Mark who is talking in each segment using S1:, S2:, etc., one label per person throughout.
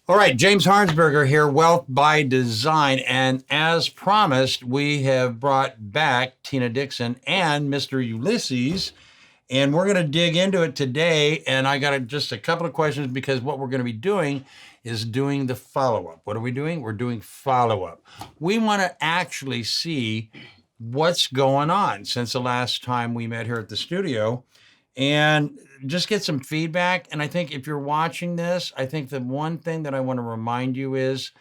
S1: All right, James Harnsberger here, Wealth by Design. And as promised, we have brought back Tina Dixon and Mr. Ulysses, and we're going to dig into it today. And I got just a couple of questions because what we're going to be doing is doing the follow-up. What are we doing? We're doing follow-up. We want to actually see what's going on since the last time we met here at the studio and just get some feedback. And I think if you're watching this, I think the one thing that I want to remind you is,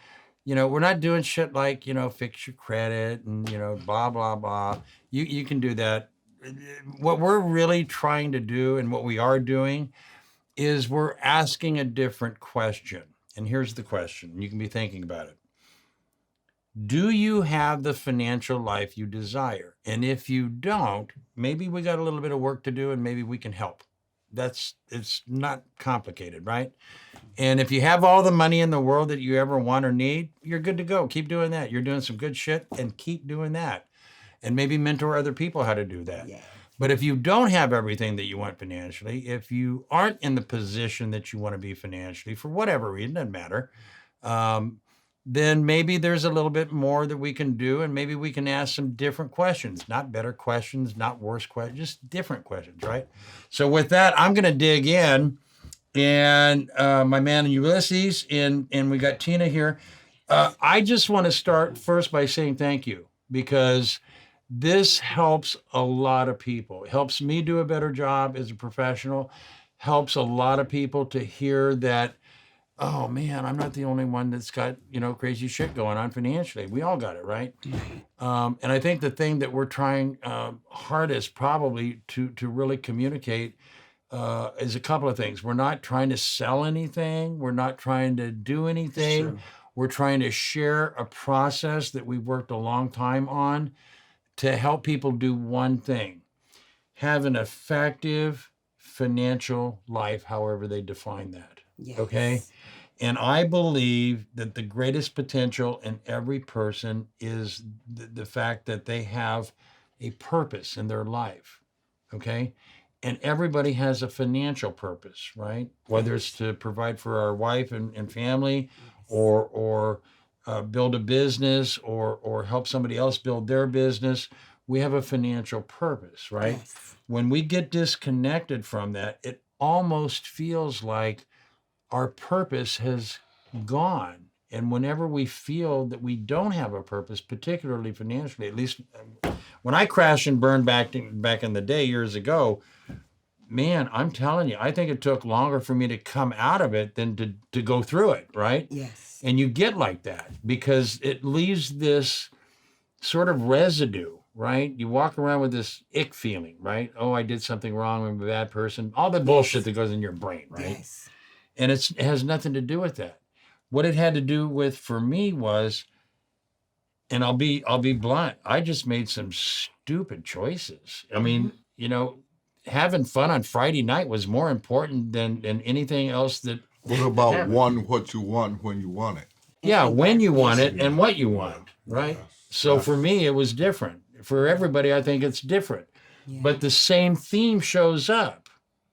S1: we're not doing shit like, fix your credit and, blah, blah, blah. You can do that. What we're really trying to do and what we are doing is we're asking a different question. And here's the question. You can be thinking about it. Do you have the financial life you desire? And if you don't, maybe we got a little bit of work to do and maybe we can help. It's not complicated, right? And if you have all the money in the world that you ever want or need, you're good to go. Keep doing that. You're doing some good shit and keep doing that. And maybe mentor other people how to do that. Yeah. But if you don't have everything that you want financially, if you aren't in the position that you want to be financially, for whatever reason, doesn't matter, then maybe there's a little bit more that we can do, and maybe we can ask some different questions, not better questions, not worse questions, just different questions, right? So with that, I'm going to dig in, and my man Ulysses, and we got Tina here. I just want to start first by saying thank you, because this helps a lot of people. It helps me do a better job as a professional, helps a lot of people to hear that, oh man, I'm not the only one that's got, crazy shit going on financially. We all got it, right? And I think the thing that we're trying hardest probably to really communicate is a couple of things. We're not trying to sell anything. We're not trying to do anything. We're trying to share a process that we've worked a long time on to help people do one thing: have an effective financial life, however they define that. Yes. Okay? And I believe that the greatest potential in every person is the fact that they have a purpose in their life, okay? And everybody has a financial purpose, right? Whether it's to provide for our wife and family, or build a business, or help somebody else build their business. We have a financial purpose, right? Yes. When we get disconnected from that, it almost feels like our purpose has gone. And whenever we feel that we don't have a purpose, particularly financially, at least when I crashed and burned back in the day years ago, man, I'm telling you, I think it took longer for me to come out of it than to go through it, right? Yes. And you get like that because it leaves this sort of residue, right? You walk around with this ick feeling, right? Oh, I did something wrong, I'm a bad person. All the bullshit that goes in your brain, right? Yes. And it has nothing to do with that. What it had to do with for me was, and I'll be blunt, I just made some stupid choices. I mean, having fun on Friday night was more important than anything else that.
S2: What about wanting what you want when you want it?
S1: Yeah, when you want it and what you want, right? Yes. So for me, it was different. For everybody, I think it's different. Yeah. But the same theme shows up,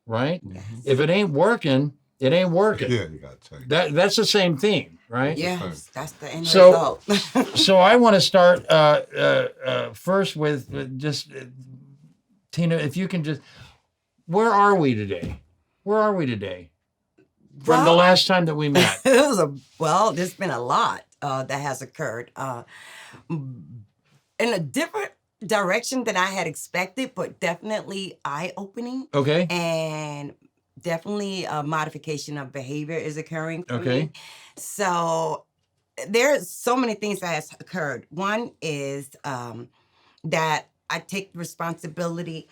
S1: right? Yes. If it ain't working, it ain't working.
S2: Yeah, you gotta take
S1: that's the same theme, right?
S3: Yes, that's the end result.
S1: So I want to start first with just Tina, if you can just, where are we today? From the last time that we met?
S3: There's been a lot that has occurred in a different direction than I had expected, but definitely eye-opening.
S1: Okay.
S3: And definitely a modification of behavior is occurring for me. So there's so many things that has occurred. One is that I take responsibility.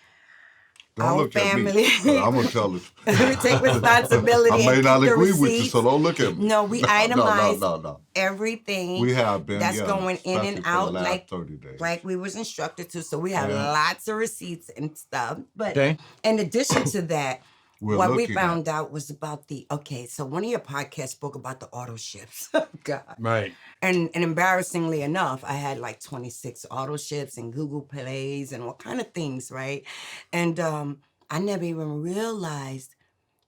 S2: Don't look
S3: family.
S2: At me. I'm gonna tell you.
S3: We take responsibility.
S2: I may not agree with you, so don't look at me.
S3: No, we itemize everything.
S2: We have been
S3: that's going in and out,
S2: the last 30 days.
S3: like we was instructed to. So we have lots of receipts and stuff. But in addition to that, what we found out was about so one of your podcasts spoke about the auto ships. God.
S1: Right.
S3: And embarrassingly enough, I had like 26 auto ships and Google Plays and all kind of things, right? And I never even realized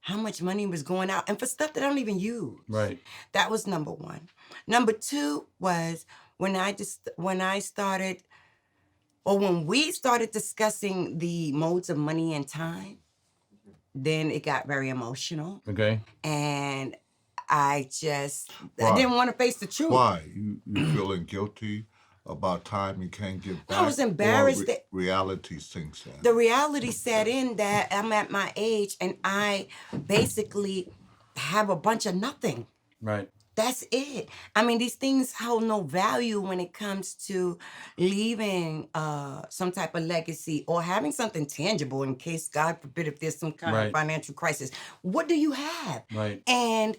S3: how much money was going out and for stuff that I don't even use.
S1: Right.
S3: That was number one. Number two was when we started discussing the modes of money and time, then it got very emotional.
S1: Okay.
S3: And I
S2: Why?
S3: didn't want to face the truth.
S2: Why? You feeling guilty about time you can't get back?
S3: I was embarrassed
S2: or
S3: that
S2: reality sinks in.
S3: the reality set in that I'm at my age and I basically have a bunch of nothing.
S1: Right.
S3: That's it. I mean, these things hold no value when it comes to leaving some type of legacy or having something tangible in case, God forbid, if there's some kind
S1: Right.
S3: of financial crisis. What do you have?
S1: Right.
S3: And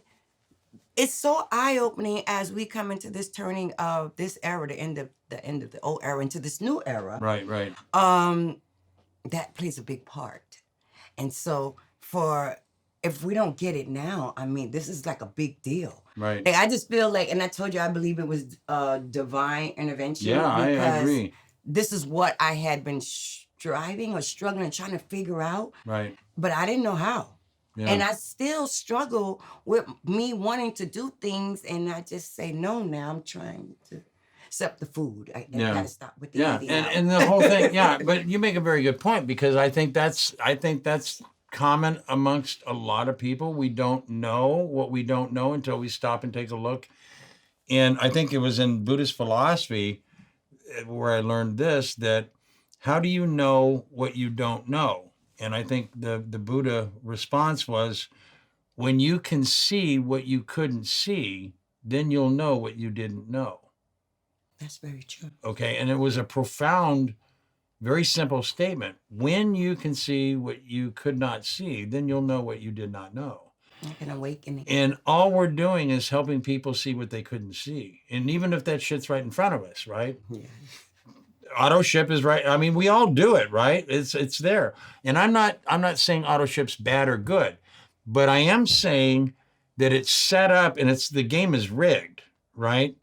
S3: it's so eye-opening as we come into this turning of this era, the end of the old era into this new era.
S1: Right. Right.
S3: That plays a big part. And so if we don't get it now, I mean, this is like a big deal.
S1: Right.
S3: Like, I just feel like, and I told you, I believe it was divine intervention.
S1: Yeah, I agree.
S3: This is what I had been striving or struggling, trying to figure out,
S1: Right.
S3: but I didn't know how.
S1: Yeah.
S3: And I still struggle with me wanting to do things, and I just say no now. I'm trying to accept the food. I gotta stop with the
S1: Yeah,
S3: eating
S1: and
S3: out.
S1: the whole thing. Yeah, but you make a very good point because I think that's common amongst a lot of people. We don't know what we don't know until we stop and take a look. And I think it was in Buddhist philosophy where I learned this, that how do you know what you don't know? And I think the Buddha response was, when you can see what you couldn't see, then you'll know what you didn't know.
S3: That's very true.
S1: Okay, and it was a profound, very simple statement. When you can see what you could not see, then you'll know what you did not know.
S3: Like an awakening.
S1: And all we're doing is helping people see what they couldn't see. And even if that shit's right in front of us, right?
S3: Yeah.
S1: Auto ship is right. I mean, we all do it, right? It's there. And I'm not saying auto ship's bad or good, but I am saying that it's set up and the game is rigged, right?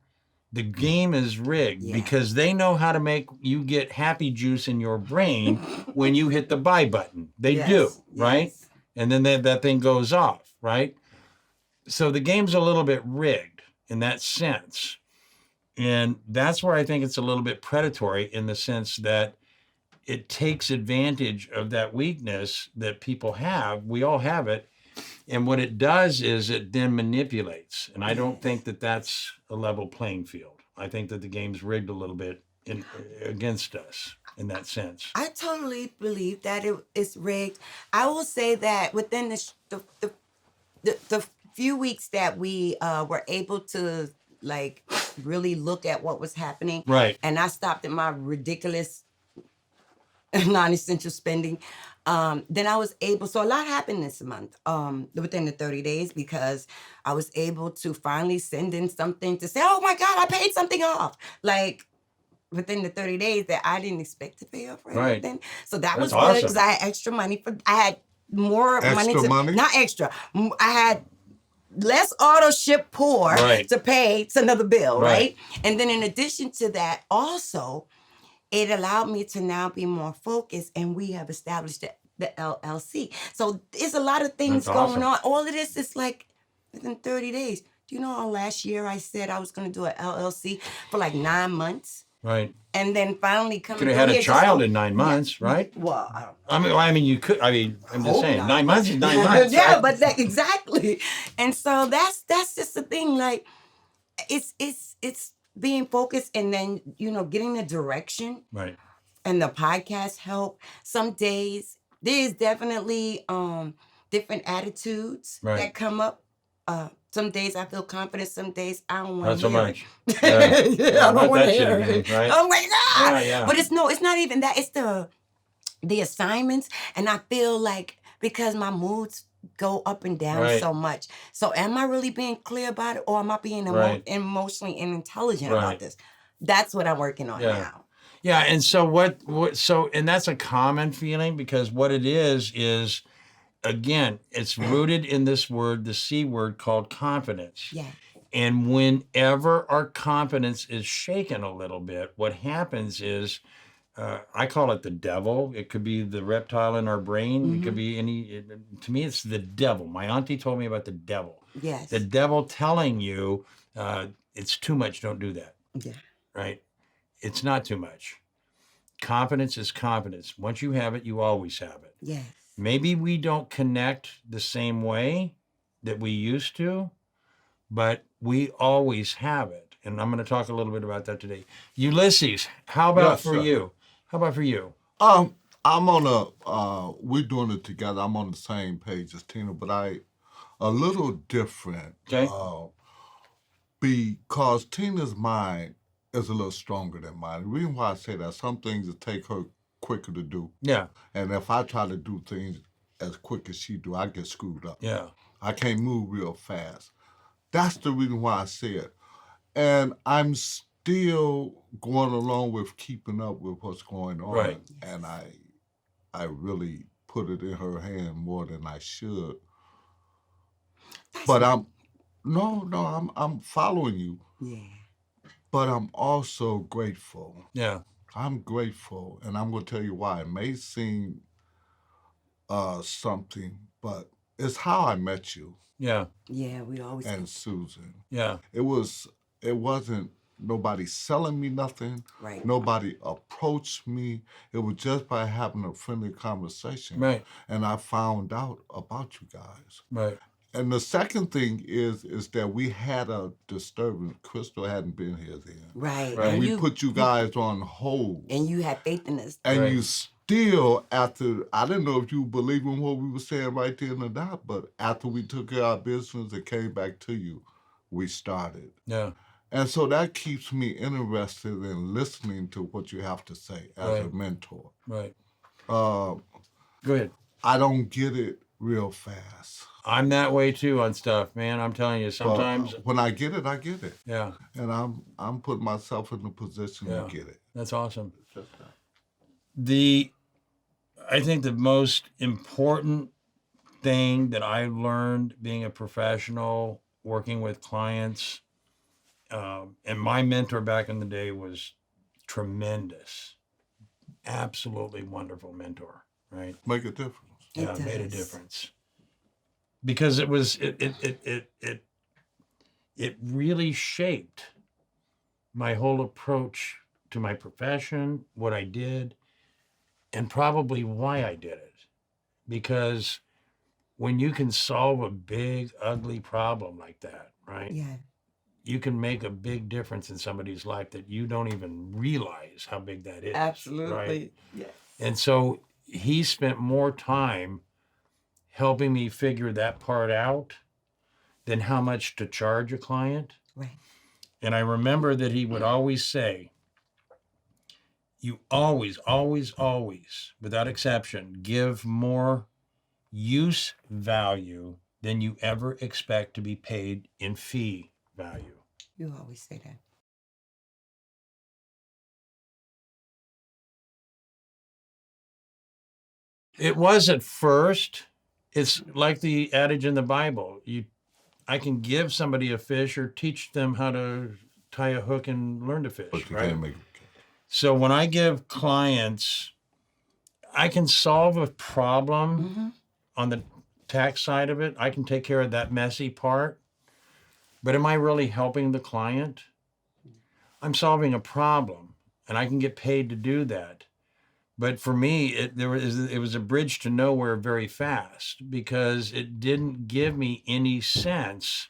S1: The game is rigged because they know how to make you get happy juice in your brain when you hit the buy button. They do, right?
S3: Yes.
S1: And then that thing goes off, right? So the game's a little bit rigged in that sense. And that's where I think it's a little bit predatory in the sense that it takes advantage of that weakness that people have. We all have it. And what it does is it then manipulates. And I don't think that that's a level playing field. I think that the game's rigged a little bit against us in that sense.
S3: I totally believe that it's rigged. I will say that within the few weeks that we were able to like really look at what was happening,
S1: right?
S3: And I stopped at my ridiculous non-essential spending. Then I was able, so a lot happened this month within the 30 days because I was able to finally send in something to say, oh my God, I paid something off. Like within the 30 days that I didn't expect to pay off for anything. So that was good because I had extra money I had more money. Not extra. I had less auto ship to pay another bill, right? And then in addition to that, also, it allowed me to now be more focused, and we have established the LLC. So there's a lot of things going on. All of this is like within 30 days. Do you know last year I said I was going to do an LLC for like 9 months?
S1: Right.
S3: And then finally coming
S1: could have had a child in 9 months, right?
S3: Well, I don't know.
S1: I mean, you could. I mean, I'm just saying, 9 months is 9 months.
S3: Yeah,
S1: right?
S3: but exactly. And so that's just the thing. Like, it's being focused, and then getting the direction.
S1: Right.
S3: And the podcast help. Some days there's definitely different attitudes that come up. Some days I feel confident. Some days I don't want to hear it.
S1: Not so much. Yeah.
S3: I don't want to hear it.
S1: Right?
S3: Oh my God!
S1: Yeah.
S3: But it's not even that. It's the assignments, and I feel like because my moods go up and down so much. So am I really being clear about it, or am I being emotionally intelligent about this? That's what I'm working on now.
S1: Yeah, and so and that's a common feeling because what it is again, it's rooted in this word, the C word called confidence.
S3: Yeah.
S1: And whenever our confidence is shaken a little bit, what happens is I call it the devil. It could be the reptile in our brain. It could
S3: Mm-hmm.
S1: be to me, it's the devil. My auntie told me about the devil. The
S3: Yes.
S1: devil telling you it's too much, don't do that,
S3: Yeah.
S1: right? It's not too much. Confidence is confidence. Once you have it, you always have it.
S3: Yes.
S1: Maybe we don't connect the same way that we used to, but we always have it. And I'm going to talk a little bit about that today. Ulysses, how about
S2: Yes,
S1: for
S2: sir.
S1: you? How about for you?
S2: I'm on we're doing it together. I'm on the same page as Tina, but a little different.
S1: Okay.
S2: Because Tina's mind is a little stronger than mine. The reason why I say that, some things will take her quicker to do.
S1: Yeah.
S2: And if I try to do things as quick as she do, I get screwed up.
S1: Yeah.
S2: I can't move real fast. That's the reason why I say it. And I'm still going along with keeping up with what's going on.
S1: Right.
S2: And I really put it in her hand more than I should. But I'm following you.
S3: Yeah.
S2: But I'm also grateful.
S1: Yeah.
S2: I'm grateful, and I'm going to tell you why. It may seem something, but it's how I met you
S1: Yeah.
S3: Yeah. We always.
S2: and Susan.
S1: Yeah.
S2: It wasn't nobody selling me nothing.
S3: Right.
S2: Nobody approached me. It was just by having a friendly conversation.
S1: Right.
S2: And I found out about you guys.
S1: Right.
S2: And the second thing is that we had a disturbance. Crystal hadn't been here then.
S3: Right.
S1: Right.
S2: And we
S3: you,
S2: put you guys on hold.
S3: and you have faith in us.
S2: And
S1: Right.
S2: you still, after, I didn't know if you believe in what we were saying right then or not, but after we took care of our business and came back to you, we started.
S1: Yeah.
S2: And so that keeps me interested in listening to what you have to say as a
S1: Right.
S2: mentor.
S1: Right.
S2: Uh,
S1: Go ahead.
S2: I don't get it real fast.
S1: I'm that way too on stuff, man. I'm telling you, sometimes.
S2: But when I get it, I get it.
S1: Yeah.
S2: And I'm putting myself in the position
S1: Yeah.
S2: to get it.
S1: That's awesome.
S2: Just that.
S1: I think the most important thing that I learned being a professional, working with clients, and my mentor back in the day was tremendous, absolutely wonderful mentor. Right?
S2: Make a difference.
S3: It
S1: Yeah, it made a
S3: does.
S1: difference because it really shaped my whole approach to my profession, what I did, and probably why I did it. Because when you can solve a big, ugly problem like that, right?
S3: Yeah.
S1: You can make a big difference in somebody's life that you don't even realize how big that is.
S3: Absolutely.
S1: Right?
S3: Yes.
S1: And so he spent more time helping me figure that part out than how much to charge a client.
S3: Right.
S1: And I remember that he would always say, you always, always, always, without exception, give more use value than you ever expect to be paid in fee value.
S3: You always say that.
S1: It was at first. It's like the adage in the Bible. I can give somebody a fish or teach them how to tie a hook and learn to fish,
S2: But you
S1: right?
S2: can't make it.
S1: So when I give clients, I can solve a problem
S3: Mm-hmm.
S1: on the tax side of it. I can take care of that messy part. But am I really helping the client? I'm solving a problem, and I can get paid to do that. But for me, it was a bridge to nowhere very fast because it didn't give me any sense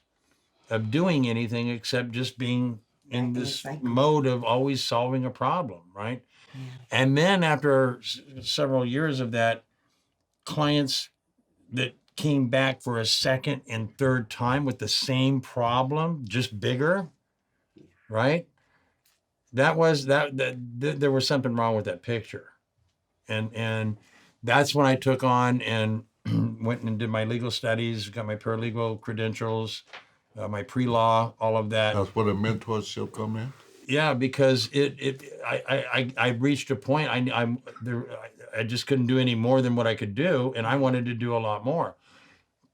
S1: of doing anything except just being in
S3: Back in the
S1: this
S3: cycle.
S1: mode of always solving a problem, right?
S3: Yeah.
S1: And then after several years of that, clients that came back for a second and third time with the same problem, just bigger, right? There was something wrong with that picture. And that's when I took on and went and did my legal studies, got my paralegal credentials, my pre-law, all of that.
S2: That's where the mentorship come in.
S1: Yeah, because I reached a point I just couldn't do any more than what I could do, and I wanted to do a lot more.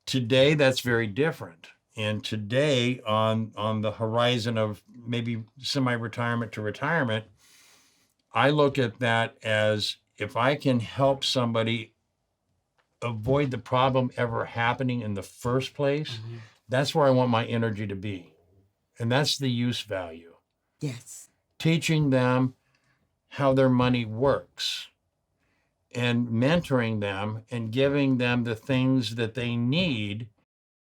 S1: Today, that's very different. And today, on the horizon of maybe semi-retirement to retirement, I look at that as if I can help somebody avoid the problem ever happening in the first place, that's where I want my energy to be. And that's the use value.
S3: Yes.
S1: Teaching them how their money works and mentoring them and giving them the things that they need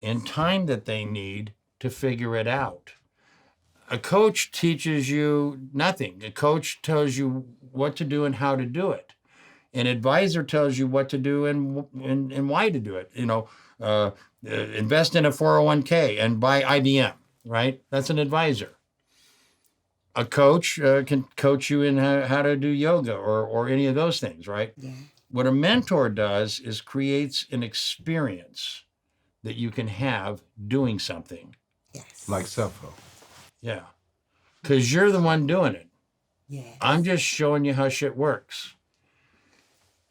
S1: and time that they need to figure it out. A coach teaches you nothing. A coach tells you what to do and how to do it. An advisor tells you what to do and why to do it. Invest in a 401k and buy IBM, right? That's an advisor. A coach can coach you in how to do yoga or any of those things, right?
S3: Yeah.
S1: What a mentor does is creates an experience that you can have doing something.
S3: Yes.
S2: Like self-help.
S1: Yeah. Because you're the one doing it.
S3: Yes.
S1: I'm just showing you how shit works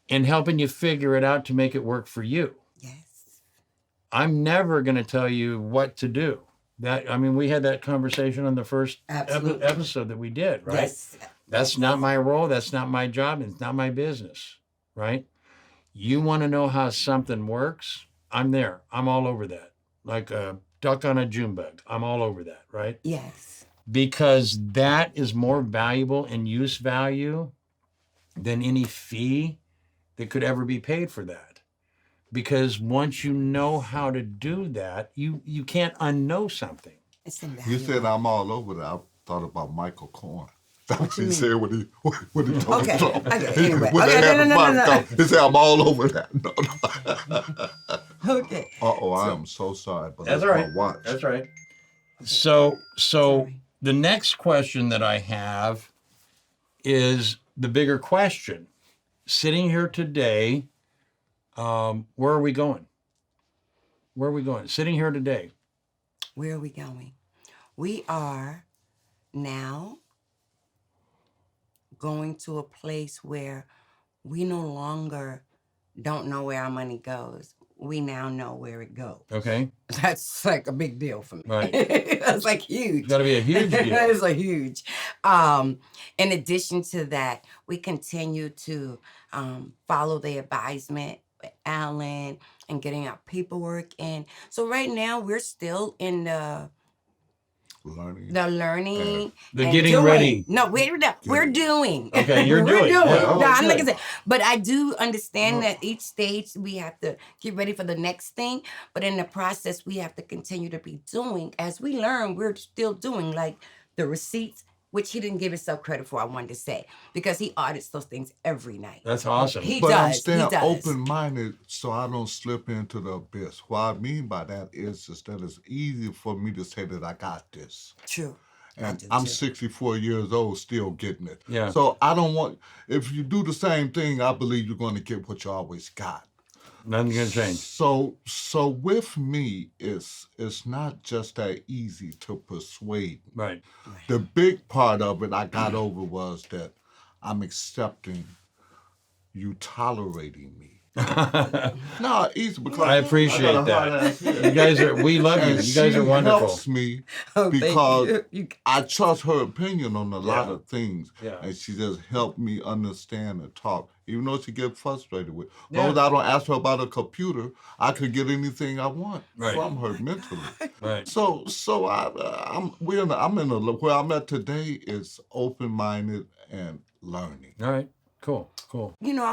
S1: and helping you figure it out to make it work for you.
S3: Yes.
S1: I'm never going to tell you what to do. We had that conversation on the first episode that we did, right?
S3: Yes.
S1: That's not my role. That's not my job. It's not my business, right? You want to know how something works? I'm there. I'm all over that. Like a duck on a June bug. I'm all over that, right?
S3: Yes.
S1: Because that is more valuable in use value than any fee that could ever be paid for that. Because once you know how to do that, you can't unknow something.
S3: It's invaluable.
S2: You said I'm all over that. I thought about Michael Korn. That's what
S3: you
S2: he
S3: mean?
S2: said when he told
S3: Okay.
S2: Trump.
S3: Okay. Anyway.
S2: When they
S3: Okay.
S2: had the
S3: No.
S2: fight, he said I'm all over that. No.
S3: Okay.
S2: I am so sorry, but
S1: That's
S2: that's
S1: all right.
S2: my watch.
S1: That's right. So
S3: Sorry.
S1: the next question that I have is the bigger question. Sitting here today, where are we going? Where are we going? Sitting here today.
S3: Where are we going? We are now going to a place where we no longer don't know where our money goes. We now know where it goes.
S1: Okay.
S3: That's like a big deal for me.
S1: Right.
S3: That's like huge.
S1: It's got to be a huge deal.
S3: That is a huge. In addition to that, we continue to follow the advisement with Alan and getting our paperwork in. So right now we're still in the
S2: Learning.
S1: The
S3: and
S1: getting
S3: doing.
S1: ready.
S3: No, we're doing.
S1: Okay, you're
S3: we're
S1: doing.
S3: doing.
S1: Yeah,
S3: No, I'm not
S1: good.
S3: gonna say. But I do understand that each stage we have to get ready for the next thing. But in the process, we have to continue to be doing. As we learn, we're still doing, like the receipts, which he didn't give himself credit for, I wanted to say, because he audits those things every night.
S1: That's awesome.
S3: He
S2: But I'm
S3: does.
S2: staying
S3: He does.
S2: open-minded so I don't slip into the abyss. What I mean by that is that it's easy for me to say that I got this.
S3: True.
S2: And
S3: do
S2: I'm
S3: too.
S2: 64 years old, still getting it.
S1: Yeah.
S2: So I don't want, if you do the same thing, I believe you're going to get what you always got.
S1: Nothing's going to change.
S2: So with me, it's not just that easy to persuade.
S1: Right.
S2: The big part of it I got over was that I'm accepting you tolerating me. No, easy because
S1: I appreciate
S2: got a hard
S1: that.
S2: ass head.
S1: You guys are. We love you.
S2: And
S1: You guys
S2: she
S1: are wonderful.
S2: helps me
S3: Oh, thank
S2: because
S3: you.
S2: I trust her opinion on a lot
S1: Yeah.
S2: of things.
S1: Yeah.
S2: And she just helped me understand and talk, even though she gets frustrated with. As
S1: Yeah.
S2: long as I don't ask her about a computer, I could get anything I want
S1: Right.
S2: from her mentally.
S1: Right.
S2: So where I'm at today is open-minded and learning.
S1: All right. Cool.
S3: You know,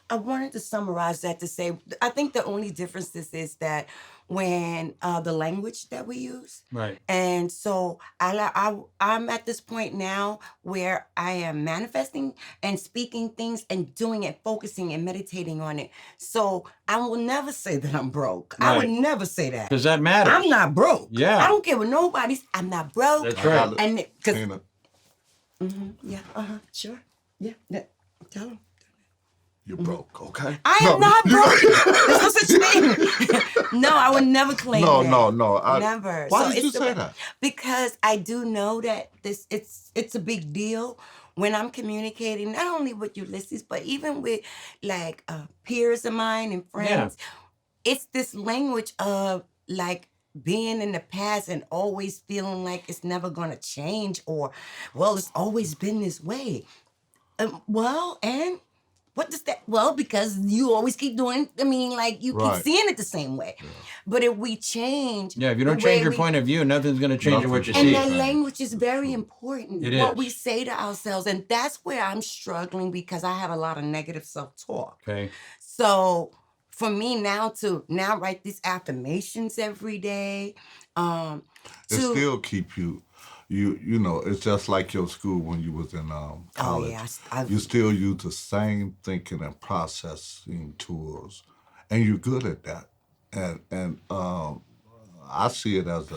S3: I wanted to summarize that to say, I think the only difference is that when the language that we use,
S1: Right.
S3: and so I'm at this point now where I am manifesting and speaking things and doing it, focusing and meditating on it. So I will never say that I'm broke. I would
S1: Right.
S3: never say that.
S1: Because that matters.
S3: I'm not broke.
S1: Yeah.
S3: I don't care what nobody's. I'm not broke.
S1: That's right.
S3: And because
S2: Tina,
S3: yeah, sure, yeah, tell them.
S2: you're broke, okay?
S3: I am not broke. There's no such thing. No, I would never claim that.
S2: No.
S3: Never.
S2: Why
S3: So
S2: did you
S3: it's
S2: say that?
S3: Because I do know that it's a big deal when I'm communicating not only with Ulysses, but even with like peers of mine and friends. It's this language of like being in the past and always feeling like it's never gonna change or, well, it's always been this way. Well, and what does that? Well, because you always keep doing. I mean, like you keep
S2: Right.
S3: seeing it the same way. But if we change,
S1: Yeah, if you
S3: the
S1: don't change
S3: way
S1: your
S3: we-
S1: point of view, nothing's going to change in what you
S2: Nothing.
S1: see.
S3: and that
S1: right?
S3: language is very important.
S1: It
S3: what
S1: is.
S3: we say to ourselves, and that's where I'm struggling because I have a lot of negative self-talk.
S1: Okay.
S3: So for me now to write these affirmations every day,
S2: It
S3: to
S2: still keep you. You know, it's just like your school when you was in college. You still use the same thinking and processing tools, and you're good at that. And I see it as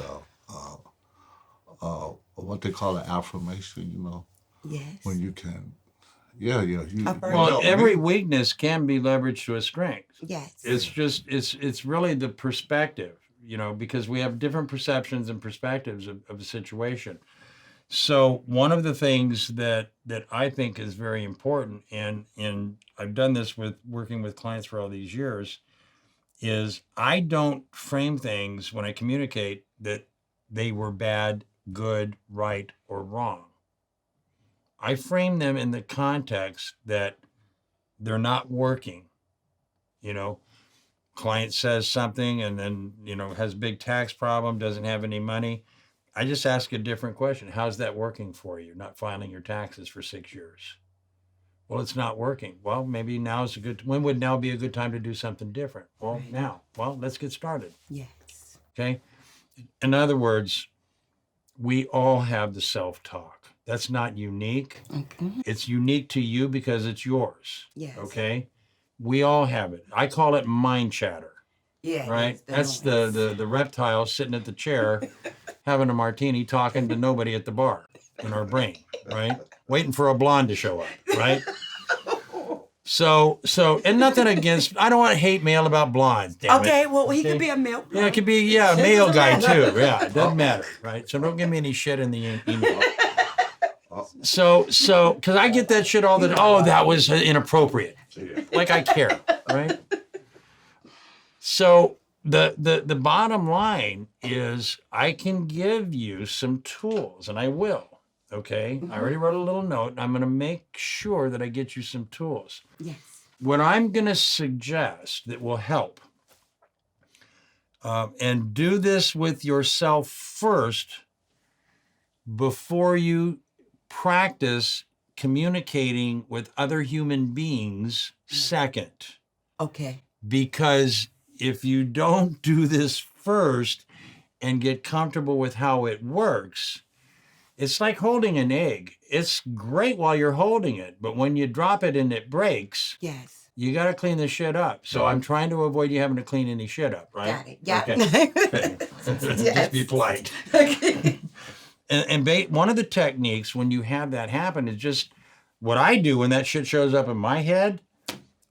S2: what they call an affirmation. You know,
S3: yes.
S2: when you can, yeah. You
S3: Affirm.
S1: Well,
S2: help
S1: every
S2: me.
S1: weakness can be leveraged to a strength.
S3: Yes.
S1: It's just it's really the perspective, because we have different perceptions and perspectives of a situation. So one of the things that I think is very important, and I've done this with working with clients for all these years, is I don't frame things when I communicate that they were bad, good, right, or wrong. I frame them in the context that they're not working. Client says something and then, has big tax problem, doesn't have any money. I just ask a different question. How's that working for you? Not filing your taxes for 6 years. Well, it's not working. Well, maybe when would now be a good time to do something different? Well,
S3: Right.
S1: now. Well, let's get started.
S3: Yes.
S1: Okay. In other words, we all have the self-talk. That's not unique.
S3: Okay.
S1: It's unique to you because it's yours.
S3: Yes.
S1: Okay. We all have it. I call it mind chatter.
S3: Yeah.
S1: Right? That's
S3: noise.
S1: the reptile sitting at the chair having a martini talking to nobody at the bar in our brain, right? Waiting for a blonde to show up, right? So and nothing against, I don't want to hate mail about blondes, damn
S3: Okay,
S1: it.
S3: well, he could be a male.
S1: Yeah, it could be, a male guy too. Yeah, it doesn't matter, right? So don't give me any shit in the email. So, because I get that shit all the time. Oh, that was inappropriate. Like I care, right? So the bottom line is I can give you some tools, and I will. Okay, I already wrote a little note. And I'm going to make sure that I get you some tools.
S3: Yes.
S1: What I'm going to suggest that will help, and do this with yourself first before you practice communicating with other human beings second.
S3: Okay.
S1: Because if you don't do this first and get comfortable with how it works, it's like holding an egg. It's great while you're holding it, but when you drop it and it breaks,
S3: Yes.
S1: you got to clean the shit up. So I'm trying to avoid you having to clean any shit up, right?
S3: Got it. Yeah.
S1: Okay.
S3: Yes.
S1: Just be polite.
S3: Okay.
S1: And one of the techniques when you have that happen is just what I do when that shit shows up in my head.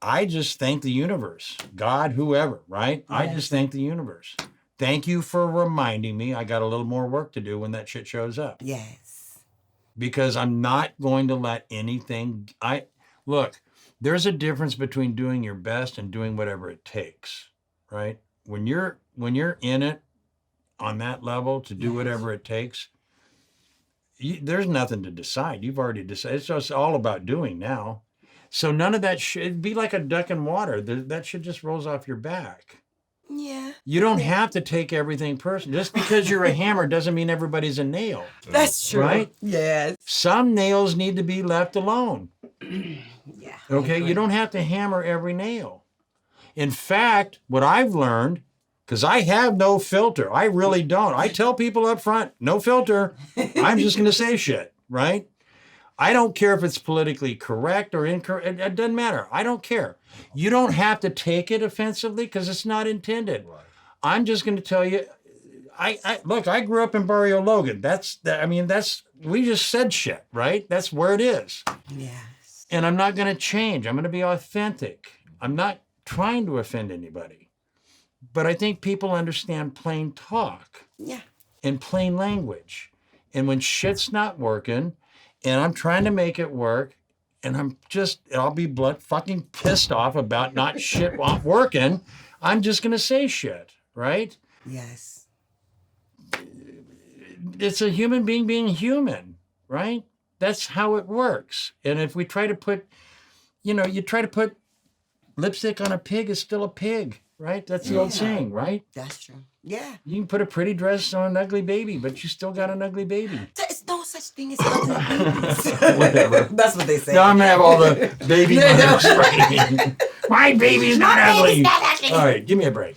S1: I just thank the universe, God, whoever, right? I
S3: Yes.
S1: just thank the universe. Thank you for reminding me I got a little more work to do when that shit shows up.
S3: Yes.
S1: Because I'm not going to let anything, look, there's a difference between doing your best and doing whatever it takes, right? When you're in it on that level to do
S3: Yes.
S1: whatever it takes, there's nothing to decide. You've already decided. It's just all about doing now. So none of that it'd be like a duck in water. That shit just rolls off your back.
S3: Yeah.
S1: You don't have to take everything personal. Just because you're a hammer doesn't mean everybody's a nail.
S3: That's true.
S1: Right?
S3: Yes.
S1: Some nails need to be left alone.
S3: Yeah.
S1: Okay? You don't have to hammer every nail. In fact, what I've learned, because I have no filter, I really don't. I tell people up front, no filter. I'm just going to say shit, right? I don't care if it's politically correct or incorrect. It doesn't matter. I don't care. You don't have to take it offensively because it's not intended.
S2: Right.
S1: I'm just going to tell you, look, I grew up in Barrio Logan. We just said shit, right? That's where it is.
S3: Yes.
S1: And I'm not going to change. I'm going to be authentic. I'm not trying to offend anybody. But I think people understand plain talk
S3: Yeah.
S1: and plain language. And when shit's not working, and I'm trying to make it work, and I'll be fucking pissed off about not shit working, I'm just going to say shit, right?
S3: Yes.
S1: It's a human being human, right? that's how it works. And if we try to put, you try to put lipstick on a pig, is still a pig, right? That's the old saying, right?
S3: That's true. Yeah.
S1: You can put a pretty dress on an ugly baby, but you still got an ugly baby.
S3: There's no such thing as ugly babies.
S1: Whatever.
S3: That's what they say.
S1: Now I'm gonna have all the baby mothers writing. My baby's not ugly. All right, give me a break.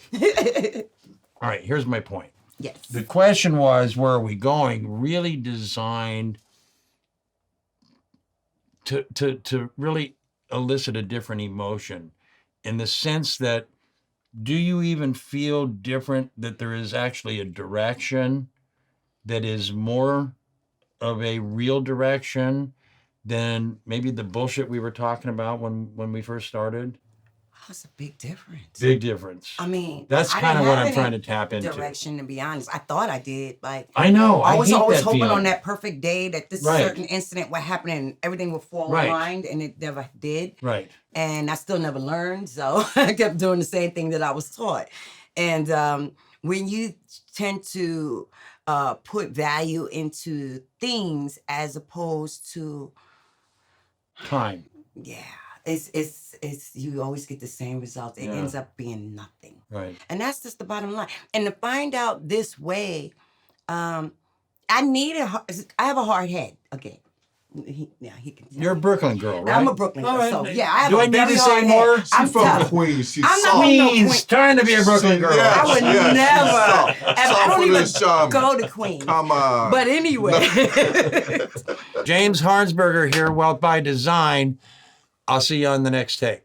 S1: All right, here's my point.
S3: Yes.
S1: The question was, where are we going? Really designed to really elicit a different emotion, in the sense that, do you even feel different, that there is actually a direction that is more of a real direction than maybe the bullshit we were talking about when we first started?
S3: That's a big difference.
S1: Big difference.
S3: I mean,
S1: that's kind of what I'm trying to tap into.
S3: Direction, to be honest. I thought I did. Like,
S1: I know. I
S3: was always hoping
S1: feeling
S3: on that perfect day that this certain incident would happen and everything would fall in line, and it never did.
S1: Right.
S3: And I still never learned, so I kept doing the same thing that I was taught. And when you tend to put value into things as opposed to
S1: time,
S3: it's you always get the same result. It ends up being nothing.
S1: Right.
S3: And that's just the bottom line. And to find out this way, I have a hard head. Okay. He can tell
S1: You're a Brooklyn girl, right?
S3: I'm a Brooklyn girl. So yeah, I have
S1: Do I need to say more?
S2: She's from Queens. She's soft.
S1: Queens, trying to be a Brooklyn girl.
S3: I would never. I don't even go to Queens.
S2: Come on.
S3: But anyway.
S1: James Harnsberger here, Wealth by Design. I'll see you on the next tape.